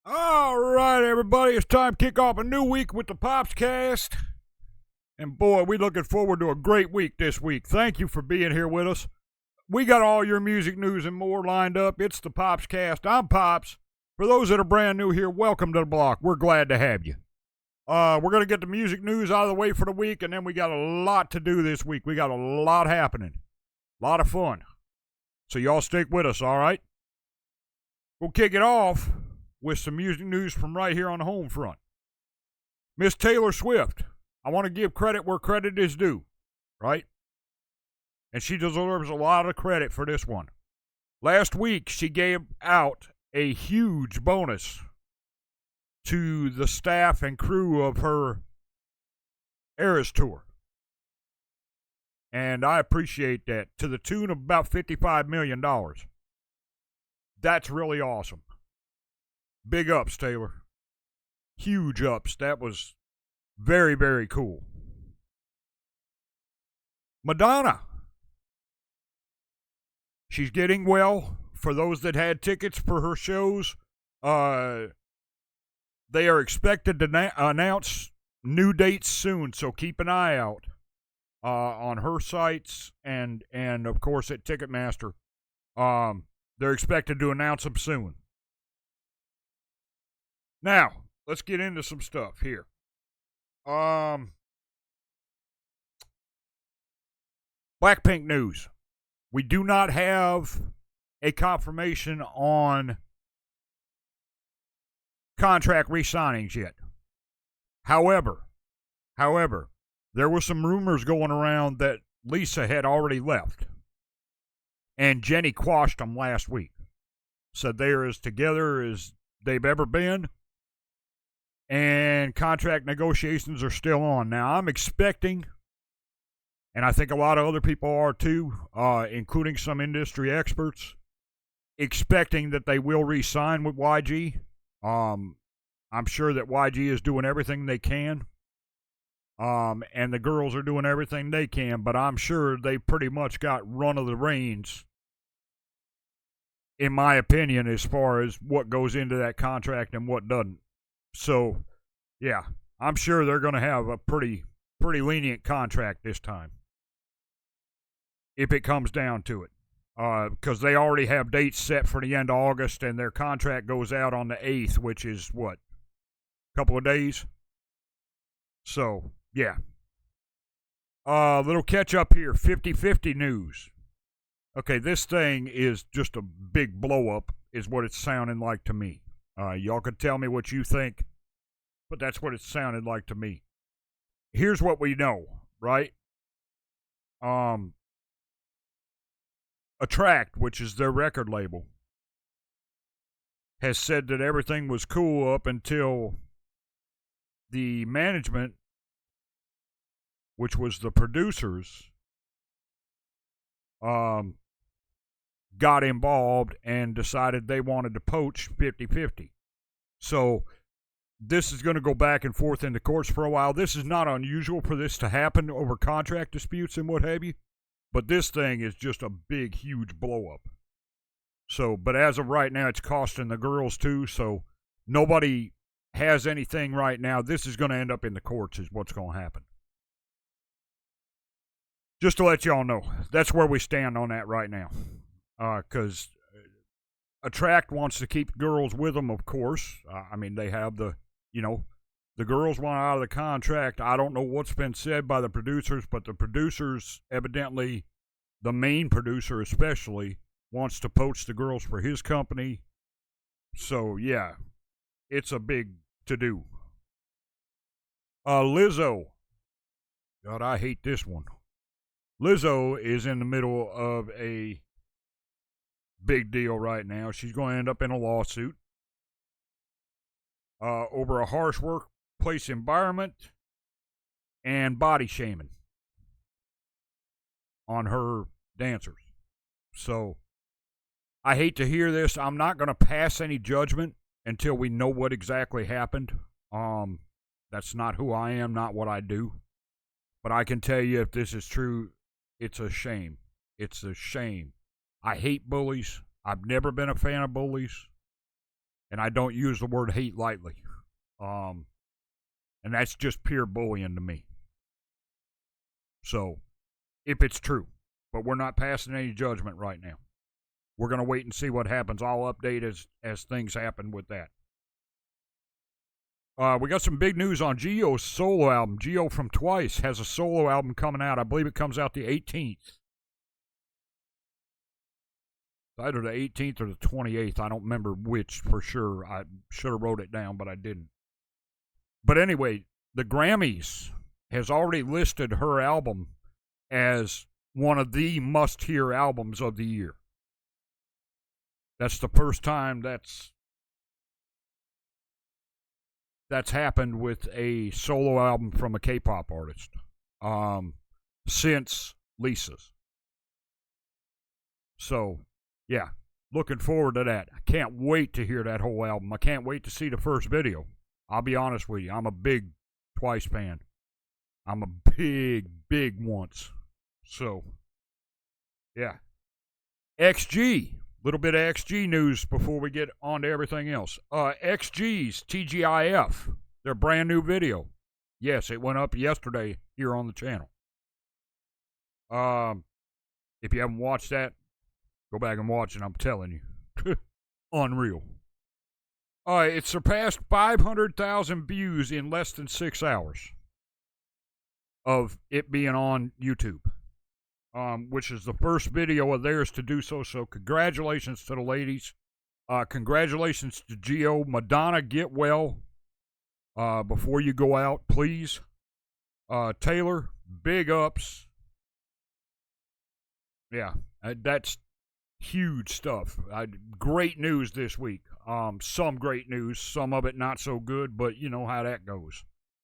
All right, everybody, it's time to kick off a new week with the POPZCAST. And boy, we're looking forward to a great week this week. Thank you for being here with us. We got all your music news and more lined up. It's the POPZCAST. I'm Pops. For those that are brand new here, welcome to the block. We're glad to have you. We're going to get the music news out of the way for the week, and then we got a lot to do this week. We got a lot happening. A lot of fun. So y'all stick with us, all right? We'll kick it off with some music news from right here on the home front. Miss Taylor Swift. I want to give credit where credit is due, right? And she deserves a lot of credit for this one. Last week, she gave out a huge bonus to the staff and crew of her Eras Tour. And I appreciate that, to the tune of about $55 million. That's really awesome. Big ups, Taylor. Huge ups. That was very, very cool. Madonna. She's getting well. For those that had tickets for her shows, they are expected to announce new dates soon, so keep an eye out on her sites and of course at Ticketmaster. They're expected to announce them soon. Now, let's get into some stuff here. Blackpink news. We do not have a confirmation on contract re-signings yet. However, there were some rumors going around that Lisa had already left. And Jenny quashed them last week. Said they are as together as they've ever been. And contract negotiations are still on. Now, I'm expecting, and I think a lot of other people are too, including some industry experts, expecting that they will re-sign with YG. I'm sure that YG is doing everything they can. And the girls are doing everything they can, but I'm sure they pretty much got run of the reins, in my opinion, as far as what goes into that contract and what doesn't. So, yeah, I'm sure they're going to have a pretty lenient contract this time, if it comes down to it. Because they already have dates set for the end of August, and their contract goes out on the 8th, which is, what, a couple of days? So, yeah. Little catch-up here, 50-50 news. Okay, this thing is just a big blow-up, is what it's sounding like to me. Y'all can tell me what you think, but that's what it sounded like to me. Here's what we know, right? Attract, which is their record label, has said that everything was cool up until the management, which was the producers, got involved and decided they wanted to poach 50-50. So this is going to go back and forth in the courts for a while. This is not unusual for this to happen over contract disputes and what have you. But this thing is just a big, huge blow-up. So, but as of right now, it's costing the girls too. So nobody has anything right now. This is going to end up in the courts is what's going to happen. Just to let y'all know, that's where we stand on that right now. Because Attract wants to keep girls with them, of course. I mean, they have the girls want out of the contract. I don't know what's been said by the producers, but the producers, evidently, the main producer especially, wants to poach the girls for his company. So, yeah, it's a big to-do. Lizzo. God, I hate this one. Lizzo is in the middle of a big deal right now. She's going to end up in a lawsuit over a harsh workplace environment and body shaming on her dancers. So I hate to hear this. I'm not going to pass any judgment until we know what exactly happened. That's not who I am, not what I do. But I can tell you, if this is true, it's a shame. It's a shame. I hate bullies. I've never been a fan of bullies. And I don't use the word hate lightly. And that's just pure bullying to me. So, if it's true. But we're not passing any judgment right now. We're going to wait and see what happens. I'll update as things happen with that. We got some big news on Gio's solo album. Gio from Twice has a solo album coming out. I believe it comes out the 18th. Either the 18th or the 28th. I don't remember which for sure. I should have wrote it down, but I didn't. But anyway, the Grammys has already listed her album as one of the must-hear albums of the year. That's the first time that's happened with a solo album from a K-pop artist since Lisa's. So, yeah, looking forward to that. I can't wait to hear that whole album. I can't wait to see the first video. I'll be honest with you. I'm a big Twice fan. I'm a big once. So, yeah. XG. Little bit of XG news before we get on to everything else. XG's TGIF. Their brand new video. Yes, it went up yesterday here on the channel. If you haven't watched that, go back and watch it. I'm telling you. Unreal. It surpassed 500,000 views in less than 6 hours of it being on YouTube, which is the first video of theirs to do so. So congratulations to the ladies. Congratulations to Gio. Madonna, get well before you go out, please. Taylor, big ups. Yeah, that's huge stuff. Great news this week. Some great news, some of it not so good, but you know how that goes.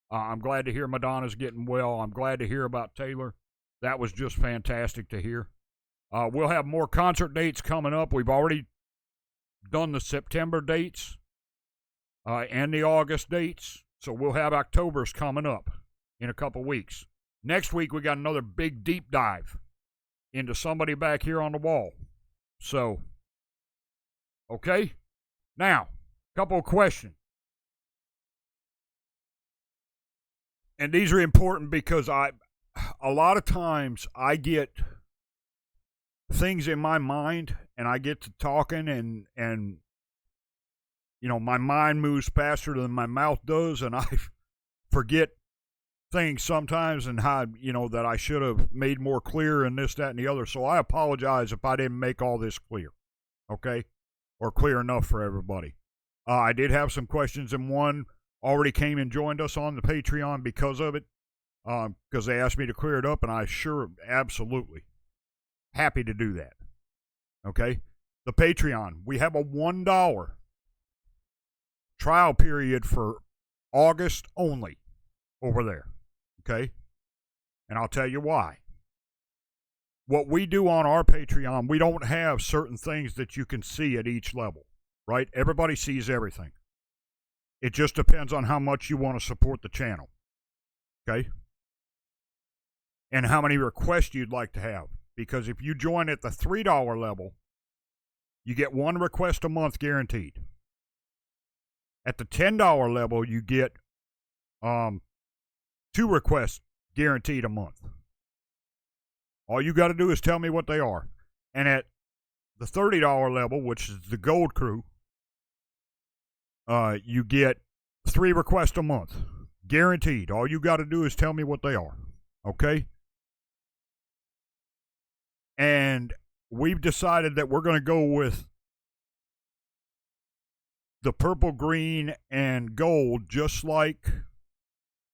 I'm glad to hear Madonna's getting well. I'm glad to hear about Taylor. That was just fantastic to hear. We'll have more concert dates coming up. We've already done the September dates and the August dates, so we'll have October's coming up in a couple weeks. Next week, we got another big deep dive into somebody back here on the wall. So, okay. Now, a couple of questions. And these are important because a lot of times I get things in my mind and I get to talking and you know, my mind moves faster than my mouth does and I forget things sometimes and how, you know, that I should have made more clear and this, that, and the other. So I apologize if I didn't make all this clear, okay? Or clear enough for everybody. I did have some questions and one already came and joined us on the Patreon because of it, because they asked me to clear it up, and I absolutely happy to do that. Okay? The Patreon, we have a $1 trial period for August only over there. Okay? And I'll tell you why. What we do on our Patreon, we don't have certain things that you can see at each level, right? Everybody sees everything. It just depends on how much you want to support the channel, okay? And how many requests you'd like to have. Because if you join at the $3 level, you get 1 request a month guaranteed. At the $10 level, you get 2 requests guaranteed a month. All you got to do is tell me what they are. And at the $30 level, which is the Gold Crew, you get 3 requests a month. Guaranteed. All you got to do is tell me what they are. Okay? And we've decided that we're going to go with the purple, green, and gold, just like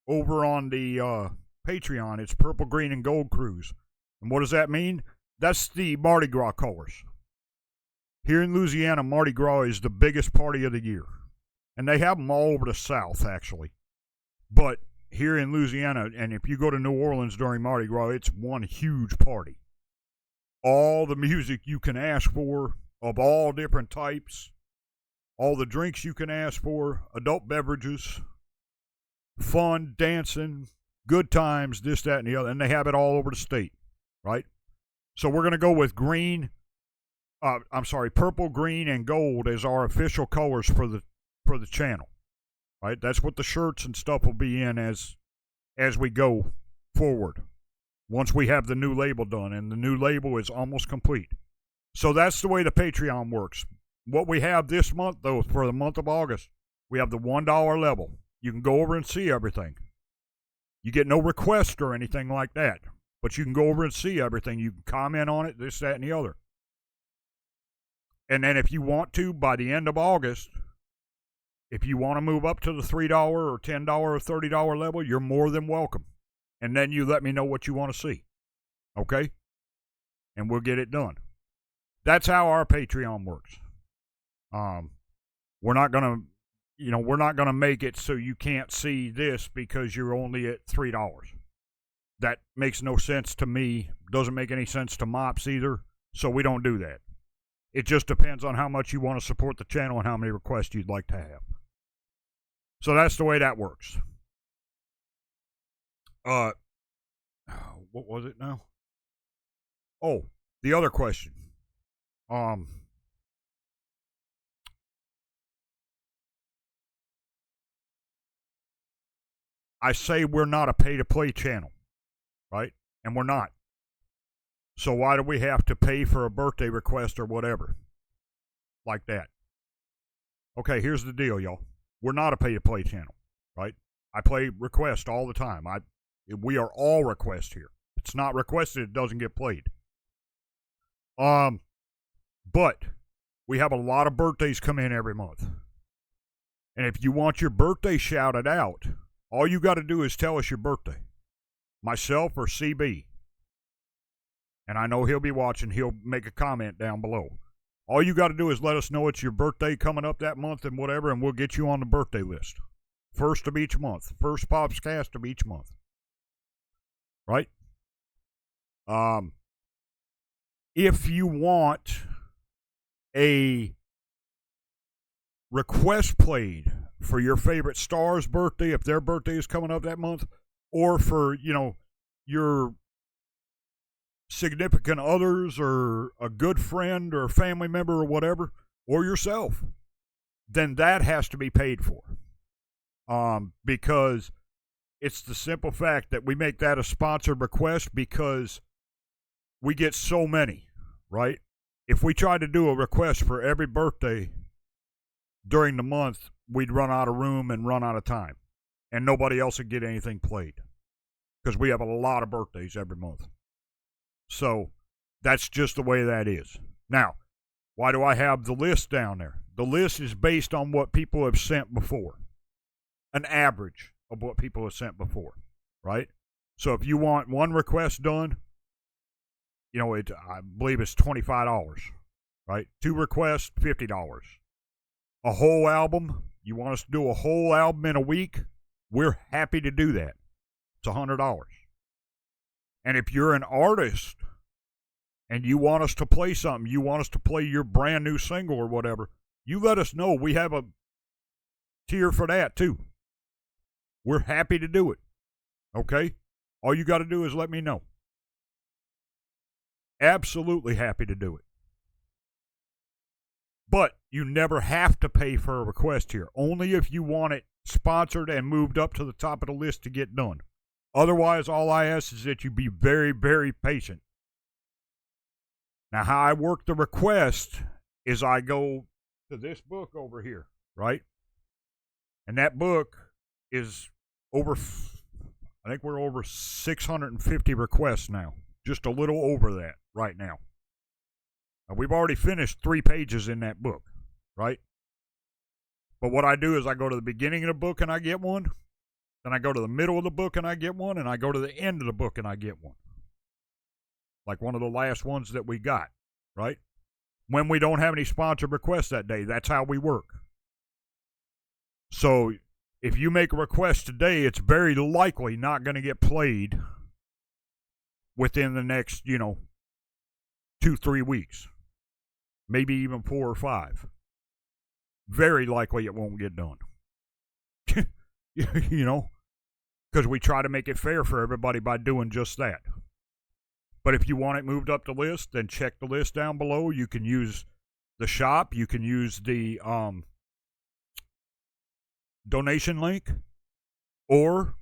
over on the Patreon. It's purple, green, and gold crews. And what does that mean? That's the Mardi Gras colors. Here in Louisiana, Mardi Gras is the biggest party of the year. And they have them all over the South, actually. But here in Louisiana, and if you go to New Orleans during Mardi Gras, it's one huge party. All the music you can ask for, of all different types. All the drinks you can ask for, adult beverages, fun, dancing, good times, this, that, and the other. And they have it all over the state, right? So we're going to go with green, I'm sorry, purple, green, and gold is our official colors for the channel. Right? That's what the shirts and stuff will be in as we go forward. Once we have the new label done, and the new label is almost complete. So that's the way the Patreon works. What we have this month, though, for the month of August, we have the $1 level. You can go over and see everything. You get no request or anything like that, but you can go over and see everything. You can comment on it, this, that, and the other. And then if you want to, by the end of August, if you want to move up to the $3 or $10 or $30 level, you're more than welcome. And then you let me know what you want to see. Okay? And we'll get it done. That's how our Patreon works. We're not gonna make it so you can't see this because you're only at $3. That makes no sense to me. Doesn't make any sense to Mops either. So we don't do that. It just depends on how much you want to support the channel and how many requests you'd like to have. So that's the way that works. What was it now? Oh, the other question. I say we're not a pay-to-play channel, right? And we're not. So why do we have to pay for a birthday request or whatever? Like that. Okay, here's the deal, y'all. We're not a pay-to-play channel, right? I play request all the time. We are all request here. If it's not requested, it doesn't get played. But we have a lot of birthdays come in every month. And if you want your birthday shouted out, all you got to do is tell us your birthday. Myself or CB. And I know he'll be watching. He'll make a comment down below. All you got to do is let us know it's your birthday coming up that month and whatever, and we'll get you on the birthday list. First of each month. First POPZCAST of each month. Right? If you want a request played for your favorite star's birthday, if their birthday is coming up that month, or for, your significant others or a good friend or family member or whatever, or yourself, then that has to be paid for. Because it's the simple fact that we make that a sponsored request because we get so many, right? If we tried to do a request for every birthday during the month, we'd run out of room and run out of time. And nobody else would get anything played. Because we have a lot of birthdays every month. So that's just the way that is. Now, why do I have the list down there? The list is based on what people have sent before. An average of what people have sent before, right? So if you want one request done, I believe it's $25, right? 2 requests, $50. A whole album, you want us to do a whole album in a week, we're happy to do that. It's $100. And if you're an artist and you want us to play something, you want us to play your brand new single or whatever, you let us know. We have a tier for that too. We're happy to do it. Okay? All you got to do is let me know. Absolutely happy to do it. But you never have to pay for a request here. Only if you want it sponsored and moved up to the top of the list to get done. Otherwise, all I ask is that you be very, very patient. Now, how I work the request is I go to this book over here, right? And that book is I think we're over 650 requests now. Just a little over that right now. We've already finished 3 pages in that book, right? But what I do is I go to the beginning of the book and I get one. Then I go to the middle of the book and I get one. And I go to the end of the book and I get one. Like one of the last ones that we got, right? When we don't have any sponsored requests that day, that's how we work. So if you make a request today, it's very likely not going to get played within the next, 2-3 weeks. Maybe even 4 or 5. Very likely it won't get done. Because we try to make it fair for everybody by doing just that. But if you want it moved up the list, then check the list down below. You can use the shop. You can use the donation link. Or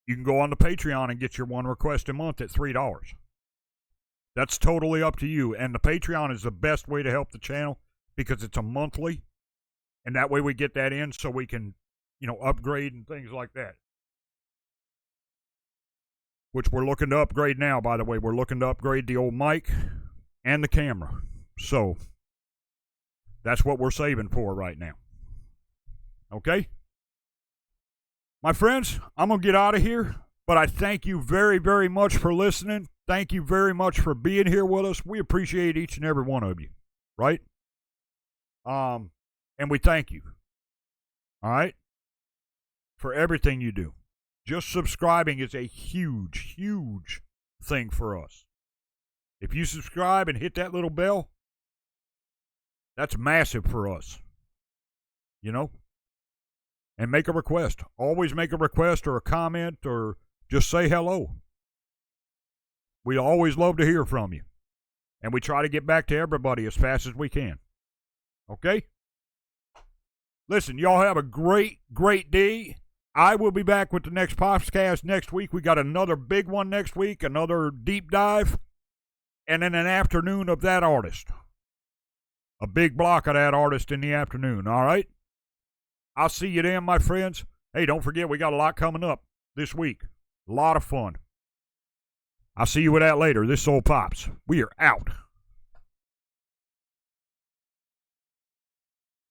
you can go on the Patreon and get your one request a month at $3. That's totally up to you. And the Patreon is the best way to help the channel because it's a monthly. And that way we get that in so we can, upgrade and things like that. Which we're looking to upgrade now, by the way. We're looking to upgrade the old mic and the camera. So, that's what we're saving for right now. Okay? My friends, I'm going to get out of here. But I thank you very, very much for listening. Thank you very much for being here with us. We appreciate each and every one of you. Right? And we thank you. All right? For everything you do. Just subscribing is a huge, huge thing for us. If you subscribe and hit that little bell, that's massive for us. And make a request. Always make a request or a comment or just say hello. We always love to hear from you. And we try to get back to everybody as fast as we can. Okay? Listen, y'all have a great, great day. I will be back with the next POPZCAST next week. We got another big one next week, another deep dive, and then an afternoon of that artist. A big block of that artist in the afternoon, all right? I'll see you then, my friends. Hey, don't forget, we got a lot coming up this week. A lot of fun. I'll see you with that later. This is Old Pops. We are out.